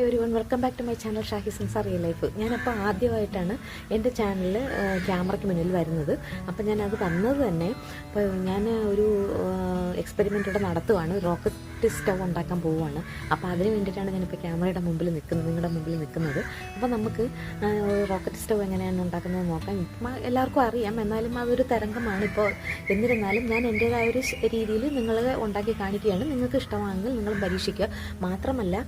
Hi everyone, welcome back to my channel Shahi Sansar real life. ഞാനപ്പോൾ ആദ്യമായിട്ടാണ് എൻ്റെ ചാനലിൽ ക്യാമറയ്ക്ക് മുന്നിൽ വരുന്നത്. അപ്പോൾ ഞാനത് വന്നത് തന്നെ ഇപ്പോൾ ഞാൻ ഒരു എക്സ്പെരിമെൻ്റ് ഇവിടെ നടത്തുവാണ്. റോക്കറ്റ് സ്റ്റവ് ഉണ്ടാക്കാൻ പോവുകയാണ്. അപ്പോൾ അതിന് വേണ്ടിയിട്ടാണ് ഞാനിപ്പോൾ ക്യാമറയുടെ മുമ്പിൽ നിൽക്കുന്നത്, നിങ്ങളുടെ മുമ്പിൽ നിൽക്കുന്നത്. അപ്പോൾ നമുക്ക് റോക്കറ്റ് സ്റ്റവ് എങ്ങനെയാണ് ഉണ്ടാക്കുന്നത് നോക്കാം. എല്ലാവർക്കും അറിയാം, എന്നാലും അതൊരു തരംഗമാണ് ഇപ്പോൾ. എന്നിരുന്നാലും ഞാൻ എൻ്റേതായ ഒരു രീതിയിൽ നിങ്ങളെ ഉണ്ടാക്കി കാണിക്കുകയാണ്. നിങ്ങൾക്ക് ഇഷ്ടമാണെങ്കിൽ നിങ്ങൾ പരീക്ഷിക്കുക. മാത്രമല്ല,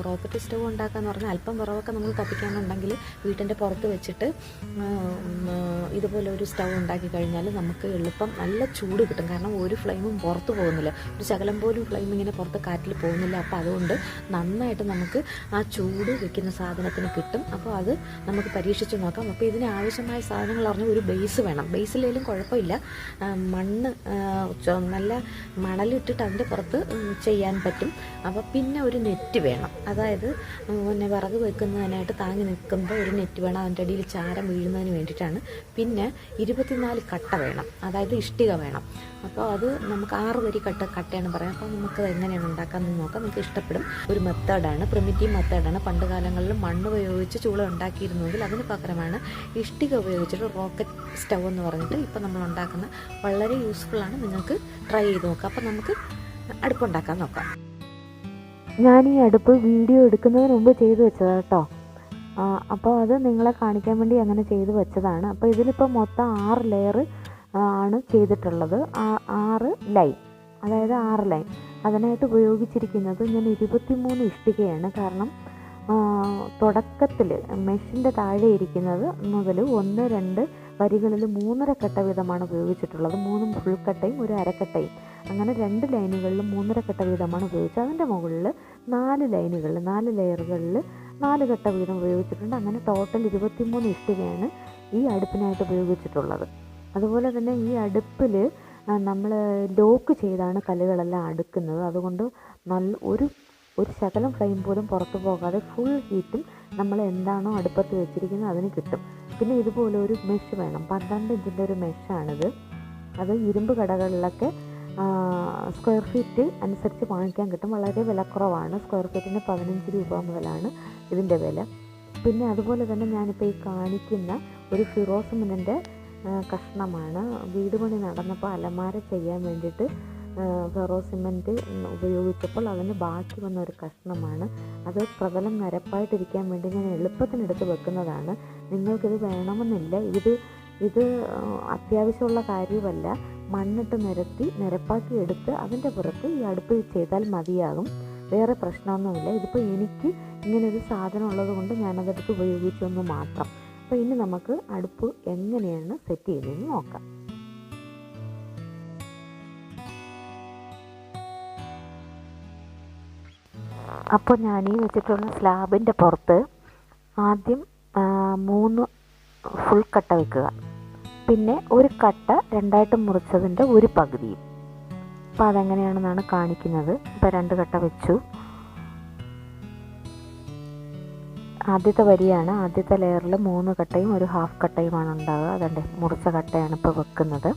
റോക്കറ്റ് സ്റ്റവ് ഉണ്ടാക്കാന്ന് പറഞ്ഞാൽ അല്പം വിറവൊക്കെ നമുക്ക് കത്തിക്കാനുണ്ടെങ്കിൽ വീട്ടിൻ്റെ പുറത്ത് വെച്ചിട്ട് ഇതുപോലെ ഒരു സ്റ്റവ് ഉണ്ടാക്കി കഴിഞ്ഞാൽ നമുക്ക് എളുപ്പം നല്ല ചൂട് കിട്ടും. കാരണം ഒരു ഫ്ലെയിമും പുറത്ത് പോകുന്നില്ല, ഒരു ശകലം പോലും ഫ്ലെയിം ഇങ്ങനെ പുറത്ത് കാറ്റിൽ പോകുന്നില്ല. അപ്പോൾ അതുകൊണ്ട് നന്നായിട്ട് നമുക്ക് ആ ചൂട് വെക്കുന്ന സാധനത്തിന് കിട്ടും. അപ്പോൾ അത് നമുക്ക് പരീക്ഷിച്ച് നോക്കാം. അപ്പോൾ ഇതിന് ആവശ്യമായ സാധനങ്ങൾ പറഞ്ഞാൽ ഒരു ബേസ് വേണം. ബേസിലേലും കുഴപ്പമില്ല, മണ്ണ് നല്ല മണലിട്ടിട്ട് അതിൻ്റെ പുറത്ത് ചെയ്യാൻ പറ്റും. അപ്പോൾ പിന്നെ ഒരു നെറ്റ് വേണം. അതായത് പിന്നെ വിറക് വെക്കുന്നതിനായിട്ട് താങ്ങി നിൽക്കുമ്പോൾ ഒരു നെറ്റ് വേണം, അതിൻ്റെ അടിയിൽ ചാരം വീഴുന്നതിന് വേണ്ടിയിട്ടാണ്. പിന്നെ 24 കട്ട വേണം, അതായത് ഇഷ്ടിക വേണം. അപ്പോൾ അത് നമുക്ക് 6 വരി കട്ടയാണ് പറയാം. അപ്പോൾ നമുക്ക് എങ്ങനെയാണ് ഉണ്ടാക്കാമെന്ന് നോക്കാം. നമുക്ക് ഇഷ്ടപ്പെടും. ഒരു മെത്തേഡാണ്, പ്രിമിറ്റീവ് മെത്തേഡാണ്. പണ്ട് കാലങ്ങളിൽ മണ്ണ് ഉപയോഗിച്ച് ചൂള ഉണ്ടാക്കിയിരുന്നെങ്കിൽ അതിന് പകരമാണ് ഇഷ്ടിക ഉപയോഗിച്ചിട്ട് റോക്കറ്റ് സ്റ്റവ് എന്ന് പറഞ്ഞിട്ട് ഇപ്പോൾ നമ്മൾ ഉണ്ടാക്കുന്ന വളരെ യൂസ്ഫുള്ളാണ്. നിങ്ങൾക്ക് ട്രൈ ചെയ്ത് നോക്കാം. അപ്പോൾ നമുക്ക് അടുപ്പുണ്ടാക്കാൻ നോക്കാം. ഞാൻ ഈ അടുപ്പ് വീഡിയോ എടുക്കുന്നതിന് മുമ്പ് ചെയ്തു വെച്ചതാണ് കേട്ടോ. അപ്പോൾ അത് നിങ്ങളെ കാണിക്കാൻ വേണ്ടി അങ്ങനെ ചെയ്തു വെച്ചതാണ്. അപ്പോൾ ഇതിലിപ്പോൾ മൊത്തം 6 ലെയർ ആണ് ചെയ്തിട്ടുള്ളത്. 6 ലൈൻ, അതായത് 6 ലൈൻ. അതിനായിട്ട് ഉപയോഗിച്ചിരിക്കുന്നത് ഞാൻ 23 ഇഷ്ടികയാണ്. കാരണം തുടക്കത്തിൽ മെഷിൻ്റെ താഴെ ഇരിക്കുന്നത് മുതൽ 1-2 വരികളിൽ 3.5 കട്ട വീതമാണ് ഉപയോഗിച്ചിട്ടുള്ളത്. 3 ഫുൾ കട്ടയും 1 അരക്കട്ടയും, അങ്ങനെ 2 ലൈനുകളിൽ 3.5 കട്ട വീതമാണ് ഉപയോഗിച്ചത്. അതിൻ്റെ മുകളിൽ 4 ലൈനുകളിൽ 4 ലെയറുകളിൽ 4 കട്ട വീതം ഉപയോഗിച്ചിട്ടുണ്ട്. അങ്ങനെ ടോട്ടൽ 23 ഇഷ്ടികയാണ് ഈ അടുപ്പിനായിട്ട് ഉപയോഗിച്ചിട്ടുള്ളത്. അതുപോലെ തന്നെ ഈ അടുപ്പിൽ നമ്മൾ ലോക്ക് ചെയ്താണ് കല്ലുകളെല്ലാം അടുക്കുന്നത്. അതുകൊണ്ട് നല്ല ഒരു ശകലം ഫ്ലെയിം പോലും പുറത്തു പോകാതെ ഫുൾ ഹീറ്റും നമ്മൾ എന്താണോ അടുപ്പത്ത് വെച്ചിരിക്കുന്നത് അതിന് കിട്ടും. പിന്നെ ഇതുപോലെ ഒരു മെഷ് വേണം. 12 ഇഞ്ചിൻ്റെ ഒരു മെഷാണിത്. അത് ഇരുമ്പ് കടകളിലൊക്കെ സ്ക്വയർ ഫീറ്റ് അനുസരിച്ച് വാങ്ങിക്കാൻ കിട്ടും. വളരെ വിലക്കുറവാണ്. സ്ക്വയർ ഫീറ്റിന് 15 രൂപ മുതലാണ് ഇതിൻ്റെ വില. പിന്നെ അതുപോലെ തന്നെ ഞാനിപ്പോൾ ഈ കാണിക്കുന്ന ഒരു ഫിറോസിമെൻ്റിൻ്റെ കഷ്ണമാണ്. വീട് പണി നടന്നപ്പോൾ അലമാര ചെയ്യാൻ വേണ്ടിയിട്ട് ഫെറോസിമെൻറ്റ് ഉപയോഗിച്ചപ്പോൾ അതിന് ബാക്കി വന്ന ഒരു കഷ്ണമാണ്. അത് പ്രതലം നിരപ്പായിട്ടിരിക്കാൻ വേണ്ടി ഞാൻ എളുപ്പത്തിനെടുത്ത് വെക്കുന്നതാണ്. നിങ്ങൾക്കിത് വേണമെന്നില്ല. ഇത് അത്യാവശ്യമുള്ള കാര്യമല്ല. മണ്ണിട്ട് നിരപ്പാക്കി എടുത്ത് അതിൻ്റെ പുറത്ത് ഈ അടുപ്പ് ചെയ്താൽ മതിയാകും. വേറെ പ്രശ്നമൊന്നുമില്ല. ഇതിപ്പോൾ എനിക്ക് ഇങ്ങനൊരു സാധനം ഉള്ളത് കൊണ്ട് ഞാനതെടുത്ത് ഉപയോഗിച്ചൊന്ന് മാത്രം. അപ്പോൾ ഇനി നമുക്ക് അടുപ്പ് എങ്ങനെയാണ് സെറ്റ് ചെയ്തതെന്ന് നോക്കാം. അപ്പോൾ ഞാൻ ഈ വെച്ചിട്ടുള്ള സ്ലാബിൻ്റെ പുറത്ത് ആദ്യം 3 ഫുൾ കട്ട വെക്കുക. പിന്നെ ഒരു കട്ട 2ആയിട്ട് മുറിച്ചതിൻ്റെ ഒരു പകുതിയും. അപ്പോൾ അതെങ്ങനെയാണെന്നാണ് കാണിക്കുന്നത്. ഇപ്പോൾ 2 കട്ട വെച്ചു. ആദ്യത്തെ വരിയാണ്. ആദ്യത്തെ ലെയറിൽ 3 കട്ടയും 1 ഹാഫ് കട്ടയുമാണ് ഉണ്ടാവുക. അതുകൊണ്ട് മുറിച്ച കട്ടയാണ് ഇപ്പോൾ വെക്കുന്നത്.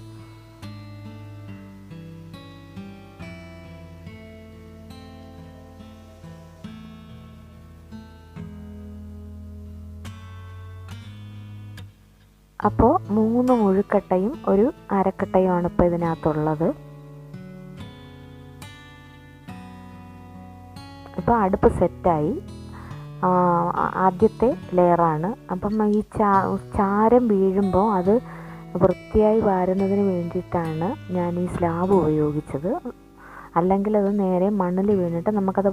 അപ്പോൾ 3 മുഴുക്കട്ടയും 1 അരക്കട്ടയുമാണ് ഇപ്പോൾ ഇതിനകത്തുള്ളത്. ഇപ്പോൾ അടുപ്പ് സെറ്റായി. ആദ്യത്തെ ലെയറാണ്. അപ്പം ഈ ചാരം വീഴുമ്പോൾ അത് വൃത്തിയായി വാരുന്നതിന് വേണ്ടിയിട്ടാണ് ഞാൻ ഈ സ്ലാബ് ഉപയോഗിച്ചത്. അല്ലെങ്കിൽ അത് നേരെ മണ്ണിൽ വീണിട്ട് നമുക്കത്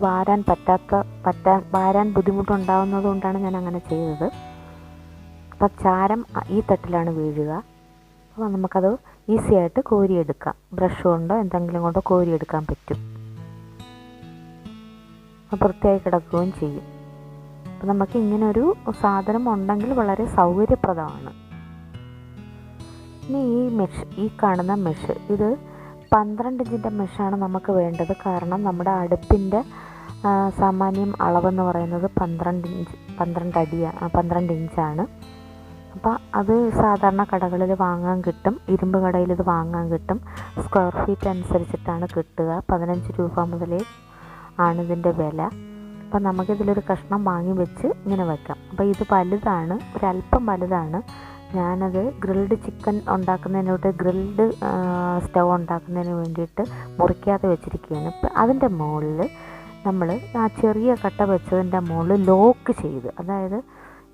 വാരാൻ ബുദ്ധിമുട്ടുണ്ടാകുന്നത് കൊണ്ടാണ് ഞാൻ അങ്ങനെ ചെയ്തത്. അപ്പോൾ ചാരം ഈ തട്ടിലാണ് വീഴുക. അപ്പോൾ നമുക്കത് ഈസി ആയിട്ട് കോരിയെടുക്കാം. ബ്രഷ് കൊണ്ടോ എന്തെങ്കിലും കൊണ്ടോ കോരിയെടുക്കാൻ പറ്റും. അപ്പോൾ വൃത്തിയായി കിടക്കുകയും ചെയ്യും. അപ്പോൾ നമുക്ക് ഇങ്ങനൊരു സാധനം ഉണ്ടെങ്കിൽ വളരെ സൗകര്യപ്രദമാണ്. ഇനി ഈ കാണുന്ന മെഷ്, ഇത് 12 ഇഞ്ചിൻ്റെ മെഷാണ് നമുക്ക് വേണ്ടത്. കാരണം നമ്മുടെ അടുപ്പിൻ്റെ സാമാന്യം അളവെന്ന് പറയുന്നത് 12 ഇഞ്ചാണ്. അപ്പോൾ അത് സാധാരണ കടകളിൽ വാങ്ങാൻ കിട്ടും. ഇരുമ്പ് കടയിൽ ഇത് വാങ്ങാൻ കിട്ടും. സ്ക്വയർ ഫീറ്റ് അനുസരിച്ചിട്ടാണ് കിട്ടുക. 15 രൂപ മുതലേ ആണ് ഇതിൻ്റെ വില. അപ്പം നമുക്കിതിലൊരു കഷ്ണം വാങ്ങി വെച്ച് ഇങ്ങനെ വെക്കാം. അപ്പോൾ ഇത് വലുതാണ്, ഒരല്പം വലുതാണ്. ഞാനത് ഗ്രിൽഡ് ചിക്കൻ ഉണ്ടാക്കുന്നതിനോട്ട് ഗ്രിൽഡ് സ്റ്റൗ ഉണ്ടാക്കുന്നതിന് വേണ്ടിയിട്ട് മുറിക്കാതെ വെച്ചിരിക്കുകയാണ്. ഇപ്പം അതിൻ്റെ മുകളിൽ നമ്മൾ ആ ചെറിയ കട്ട വെച്ചതിൻ്റെ മുകളിൽ ലോക്ക് ചെയ്ത്, അതായത്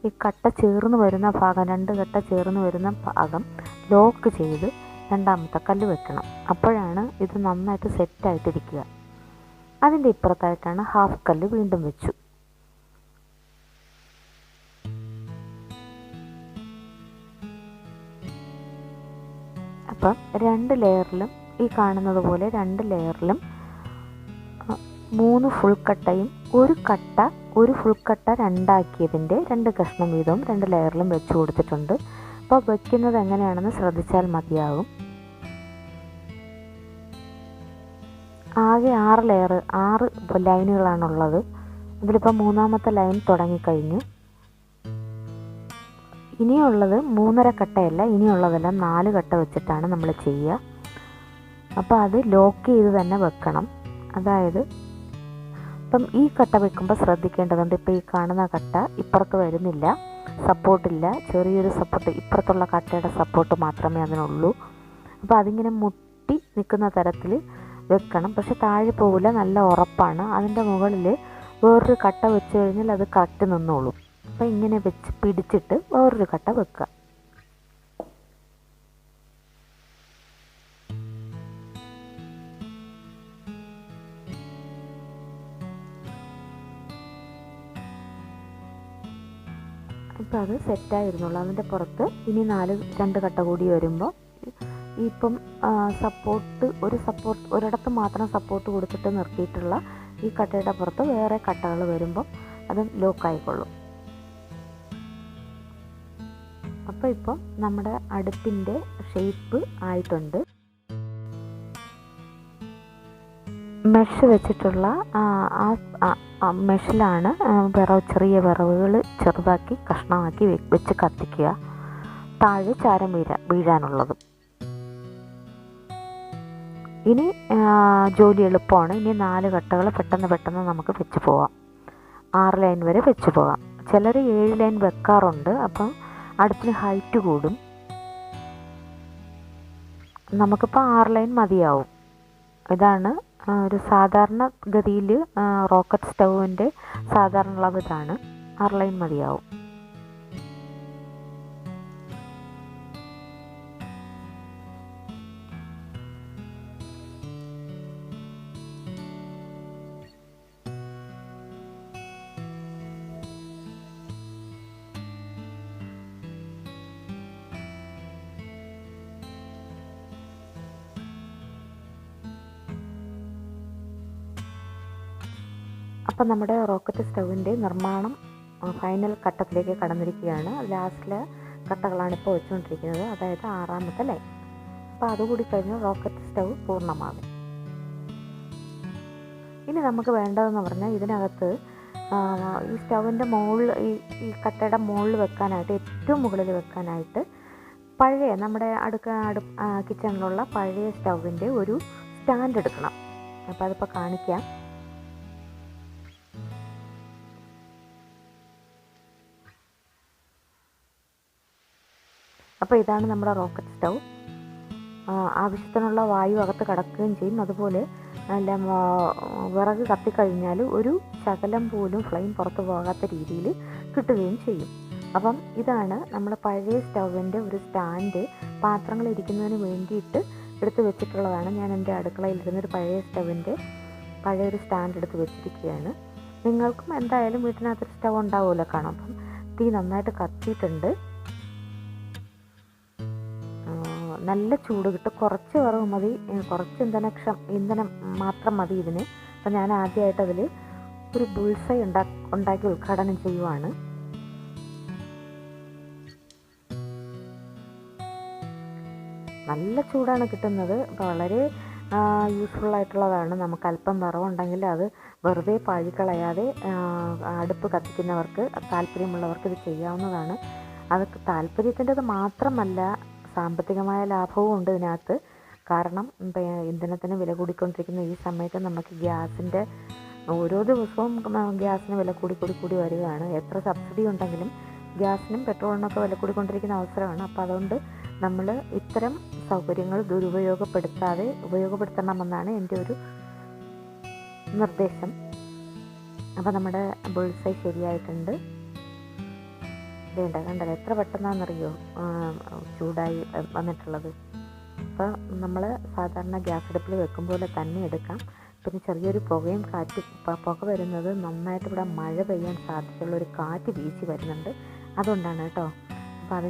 ഈ കട്ട ചേർന്ന് വരുന്ന ഭാഗം, 2 കട്ട ചേർന്ന് വരുന്ന ഭാഗം ലോക്ക് ചെയ്ത് രണ്ടാമത്തെ കല്ല് വെക്കണം. അപ്പോഴാണ് ഇത് നന്നായിട്ട് സെറ്റായിട്ടിരിക്കുക. അതിൻ്റെ ഇപ്പുറത്തായിട്ടാണ് ഹാഫ് കല്ല് വീണ്ടും വെച്ചു. അപ്പം 2 ലെയറിലും ഈ കാണുന്നത് പോലെ 2 ലെയറിലും 3 ഫുൾ കട്ടയും ഒരു ഫുൾ കട്ട രണ്ടാക്കിയതിൻ്റെ 2 കഷ്ണം വീതവും 2 ലെയറിലും വെച്ച് കൊടുത്തിട്ടുണ്ട്. അപ്പോൾ വയ്ക്കുന്നത് എങ്ങനെയാണെന്ന് ശ്രദ്ധിച്ചാൽ മതിയാകും. ആകെ 6 ലെയർ, 6 ലൈനുകളാണുള്ളത്. അതിലിപ്പോൾ 3ാമത്തെ ലൈൻ തുടങ്ങിക്കഴിഞ്ഞു. ഇനിയുള്ളത് 3.5 കട്ടയല്ല, ഇനിയുള്ളതെല്ലാം 4 കട്ട വെച്ചിട്ടാണ് നമ്മൾ ചെയ്യുക. അപ്പോൾ അത് ലോക്ക് ചെയ്ത് തന്നെ വെക്കണം. അതായത് ഇപ്പം ഈ കട്ട വെക്കുമ്പോൾ ശ്രദ്ധിക്കേണ്ടതുണ്ട്. ഇപ്പോൾ ഈ കാണുന്ന കട്ട ഇപ്പുറത്ത് വരുന്നില്ല, സപ്പോർട്ടില്ല, ചെറിയൊരു സപ്പോർട്ട്, ഇപ്പുറത്തുള്ള കട്ടയുടെ സപ്പോർട്ട് മാത്രമേ അതിനുള്ളൂ. അപ്പോൾ അതിങ്ങനെ മുട്ടി നിൽക്കുന്ന തരത്തിൽ വെക്കണം. പക്ഷെ താഴെ പോകില്ല, നല്ല ഉറപ്പാണ്. അതിൻ്റെ മുകളിൽ വേറൊരു കട്ട വെച്ച് കഴിഞ്ഞാൽ അത് കറക്റ്റ് നിന്നോളും. അപ്പോൾ ഇങ്ങനെ വെച്ച് പിടിച്ചിട്ട് വേറൊരു കട്ട വെക്കുക. ഇപ്പോൾ അത് സെറ്റായിരുന്നുള്ളൂ. അതിൻ്റെ പുറത്ത് ഇനി 2 കട്ട കൂടി വരുമ്പോൾ ഇപ്പം ഒരിടത്ത് മാത്രം സപ്പോർട്ട് കൊടുത്തിട്ട് നിർത്തിയിട്ടുള്ള ഈ കട്ടയുടെ പുറത്ത് വേറെ കട്ടകൾ വരുമ്പോൾ അത് ലോക്കായിക്കൊള്ളും. അപ്പോൾ ഇപ്പം നമ്മുടെ അടുപ്പിൻ്റെ ഷേപ്പ് ആയിട്ടുണ്ട്. മെഷ് വെച്ചിട്ടുള്ള മെഷിലാണ് ചെറിയ വിറവുകൾ ചെറുതാക്കി കഷ്ണമാക്കി വെച്ച് കത്തിക്കുക. താഴെ ചാരം വീഴാനുള്ളതും. ഇനി ജോലി എളുപ്പമാണ്. ഇനി 4 കട്ടകൾ പെട്ടെന്ന് നമുക്ക് വെച്ച് പോകാം. 6 ലൈൻ വരെ വെച്ച് പോകാം. ചിലർ 7 ലൈൻ വെക്കാറുണ്ട്. അപ്പം അടുപ്പിന് ഹൈറ്റ് കൂടും. നമുക്കിപ്പോൾ 6 ലൈൻ മതിയാവും. ഇതാണ് ഒരു സാധാരണ ഗതിയിൽ റോക്കറ്റ് സ്റ്റൗവിൻ്റെ സാധാരണ അളവ് ഇതാണ്. 6 ലൈൻ മതിയാവും. അപ്പം നമ്മുടെ റോക്കറ്റ് സ്റ്റൗവിൻ്റെ നിർമ്മാണം ഫൈനൽ ഘട്ടത്തിലേക്ക് കടന്നിരിക്കുകയാണ്. ലാസ്റ്റിലെ കട്ടകളാണ് ഇപ്പോൾ വെച്ചുകൊണ്ടിരിക്കുന്നത്, അതായത് 6ാമത്തെ ലൈൻ. അപ്പോൾ അതുകൂടി കഴിഞ്ഞ് റോക്കറ്റ് സ്റ്റൗ പൂർണ്ണമാകും. ഇനി നമുക്ക് വേണ്ടതെന്ന് പറഞ്ഞാൽ ഇതിനകത്ത് ഈ സ്റ്റൗവിൻ്റെ മുകളിൽ ഈ കട്ടയുടെ മുകളിൽ വെക്കാനായിട്ട്, ഏറ്റവും മുകളിൽ വെക്കാനായിട്ട് പഴയ നമ്മുടെ കിച്ചണിലുള്ള പഴയ സ്റ്റൗവിൻ്റെ ഒരു സ്റ്റാൻഡ് എടുക്കണം. അപ്പോൾ അതിപ്പോൾ കാണിക്കാം. അപ്പോൾ ഇതാണ് നമ്മുടെ റോക്കറ്റ് സ്റ്റൗ. ആവശ്യത്തിനുള്ള വായു അകത്ത് കടക്കുകയും ചെയ്യും. അതുപോലെ വിറക് കത്തിക്കഴിഞ്ഞാൽ ഒരു ശകലം പോലും ഫ്ലെയിം പുറത്ത് പോകാത്ത രീതിയിൽ കിട്ടുകയും ചെയ്യും. അപ്പം ഇതാണ് നമ്മുടെ പഴയ സ്റ്റൗവിൻ്റെ ഒരു സ്റ്റാൻഡ്. പാത്രങ്ങൾ ഇരിക്കുന്നതിന് വേണ്ടിയിട്ട് എടുത്ത് വെച്ചിട്ടുള്ളതാണ്. ഞാൻ എൻ്റെ അടുക്കളയിലിരുന്നൊരു പഴയ സ്റ്റൗവിൻ്റെ പഴയൊരു സ്റ്റാൻഡ് എടുത്ത് വെച്ചിരിക്കുകയാണ്. നിങ്ങൾക്കും എന്തായാലും വീട്ടിനകത്തൊരു സ്റ്റൗ ഉണ്ടാവുമല്ലോ കാണാം. അപ്പം തീ നന്നായിട്ട് കത്തിയിട്ടുണ്ട്. നല്ല ചൂട് കിട്ടും. കുറച്ച് വിറവ് മതി, കുറച്ച് ഇന്ധനം മാത്രം മതി ഇതിന്. അപ്പം ഞാൻ ആദ്യമായിട്ട് അതിൽ ഒരു ബുൾസൈ ഉണ്ടാക്കി ഉദ്ഘാടനം ചെയ്യുവാണ്. നല്ല ചൂടാണ് കിട്ടുന്നത്. വളരെ യൂസ്ഫുള്ളായിട്ടുള്ളതാണ്. നമുക്ക് അല്പം വിറവുണ്ടെങ്കിൽ അത് വെറുതെ പാഴിക്കളയാതെ അടുപ്പ് കത്തിക്കുന്നവർക്ക്, താല്പര്യമുള്ളവർക്ക് ഇത് ചെയ്യാവുന്നതാണ്. അത് താല്പര്യത്തിൻ്റെത് മാത്രമല്ല, സാമ്പത്തികമായ ലാഭവും ഉണ്ട് ഇതിനകത്ത്. കാരണം ഇന്ധനത്തിന് വില കൂടിക്കൊണ്ടിരിക്കുന്ന ഈ സമയത്ത് നമുക്ക് ഗ്യാസിൻ്റെ ഓരോ ദിവസവും ഗ്യാസിന് വില കൂടി വരികയാണ്. എത്ര സബ്സിഡി ഉണ്ടെങ്കിലും ഗ്യാസിനും പെട്രോളിനൊക്കെ വില കൂടിക്കൊണ്ടിരിക്കുന്ന അവസരമാണ്. അപ്പോൾ അതുകൊണ്ട് നമ്മൾ ഇത്തരം സൗകര്യങ്ങൾ ഉപയോഗപ്പെടുത്തണമെന്നാണ് എൻ്റെ ഒരു നിർദ്ദേശം. അപ്പോൾ നമ്മുടെ ബുൾസൈ ശരിയായിട്ടുണ്ട്. കണ്ടല്ലോ എത്ര പെട്ടെന്നാണെന്നറിയോ ചൂടായി വന്നിട്ടുള്ളത്. അപ്പോൾ നമ്മൾ സാധാരണ ഗ്യാസ് അടുപ്പിൽ വെക്കും പോലെ തന്നെ എടുക്കാം. പിന്നെ ചെറിയൊരു പുകയും പുക വരുന്നത് നന്നായിട്ട് ഇവിടെ മഴ പെയ്യാൻ സാധ്യതയുള്ളൊരു കാറ്റ് വീശി വരുന്നുണ്ട്, അതുകൊണ്ടാണ് കേട്ടോ. അപ്പോൾ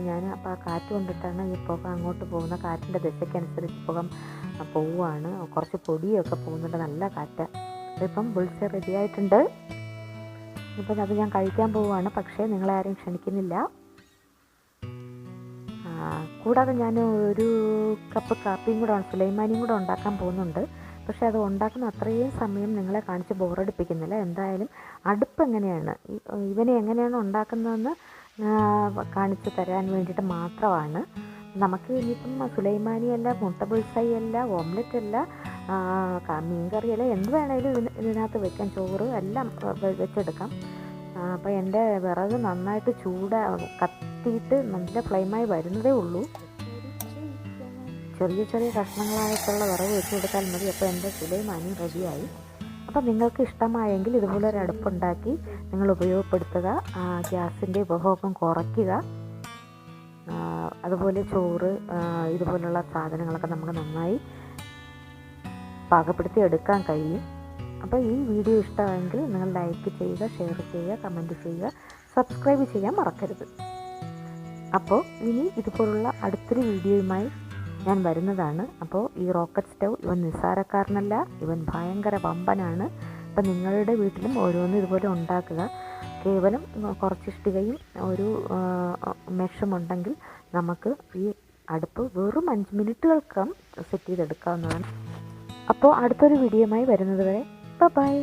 ആ കാറ്റ് കൊണ്ടിട്ടാണ് ഈ പുക അങ്ങോട്ട് പോകുന്ന കാറ്റിൻ്റെ ദിശയ്ക്കനുസരിച്ച് പുക പോവുകയാണ്. കുറച്ച് പൊടിയൊക്കെ പോകുന്നുണ്ട്, നല്ല കാറ്റ്. ഇപ്പം ബുൾസൈ റെഡി ആയിട്ടുണ്ട്. ഇപ്പം അത് ഞാൻ കഴിക്കാൻ പോവുകയാണ്, പക്ഷേ നിങ്ങളെ ആരെയും ക്ഷണിക്കുന്നില്ല. കൂടാതെ ഞാൻ ഒരു കപ്പ് കാപ്പിയും കൂടെ സുലൈമാനിയും കൂടെ ഉണ്ടാക്കാൻ പോകുന്നുണ്ട്. പക്ഷേ അത് ഉണ്ടാക്കുന്ന അത്രയും സമയം നിങ്ങളെ കാണിച്ച് ബോറടിപ്പിക്കുന്നില്ല. എന്തായാലും അടുപ്പ് എങ്ങനെയാണ്, ഇവനെ എങ്ങനെയാണ് ഉണ്ടാക്കുന്നതെന്ന് കാണിച്ചു തരാൻ വേണ്ടിയിട്ട് മാത്രമാണ്. നമുക്ക് ഇനിയിപ്പം സുലൈമാനിയല്ല, മുട്ട ബുൾസൈ അല്ല, ഓംലെറ്റ് അല്ല, മീൻകറിയല്ല, എന്ത് വേണേലും ഇതിനകത്ത് വെക്കാം. ചോറ് എല്ലാം വെച്ചെടുക്കാം. അപ്പോൾ എൻ്റെ വിറക് നന്നായിട്ട് കത്തിയിട്ട് നല്ല ഫ്ലെയിമായി വരുന്നതേ ഉള്ളൂ. ചെറിയ കഷ്ണങ്ങളായിട്ടുള്ള വിറക് വെച്ച് കൊടുത്താൽ മതി. അപ്പോൾ എൻ്റെ സുലൈമാനി റെഡിയായി. അപ്പോൾ നിങ്ങൾക്ക് ഇഷ്ടമായെങ്കിൽ ഇതുപോലൊരു അടുപ്പുണ്ടാക്കി നിങ്ങൾ ഉപയോഗപ്പെടുത്തുക. ഗ്യാസിൻ്റെ ഉപഭോഗം കുറയ്ക്കുക. അതുപോലെ ചോറ് ഇതുപോലുള്ള സാധനങ്ങളൊക്കെ നമുക്ക് നന്നായി പാകപ്പെടുത്തി എടുക്കാൻ കഴിയും. അപ്പോൾ ഈ വീഡിയോ ഇഷ്ടമായെങ്കിൽ നിങ്ങൾ ലൈക്ക് ചെയ്യുക, ഷെയർ ചെയ്യുക, കമൻറ്റ് ചെയ്യുക, സബ്സ്ക്രൈബ് ചെയ്യാൻ മറക്കരുത്. അപ്പോൾ ഇനി ഇതുപോലുള്ള അടുത്തൊരു വീഡിയോയുമായി ഞാൻ വരുന്നതാണ്. അപ്പോൾ ഈ റോക്കറ്റ് സ്റ്റൗ ഇവൻ നിസ്സാരക്കാരനല്ല, ഇവൻ ഭയങ്കര വമ്പനാണ്. അപ്പം നിങ്ങളുടെ വീട്ടിലും ഓരോന്നും ഇതുപോലെ ഉണ്ടാക്കുക. കേവലം കുറച്ച് ഇഷ്ടികയും ഒരു മെഷും ഉണ്ടെങ്കിൽ നമുക്ക് ഈ അടുപ്പ് വെറും 5 മിനിറ്റുകൾക്കകം സെറ്റ് ചെയ്തെടുക്കാവുന്നതാണ്. അപ്പോൾ അടുത്തൊരു വീഡിയോയുമായി വരുന്നത് വരെ ബൈ.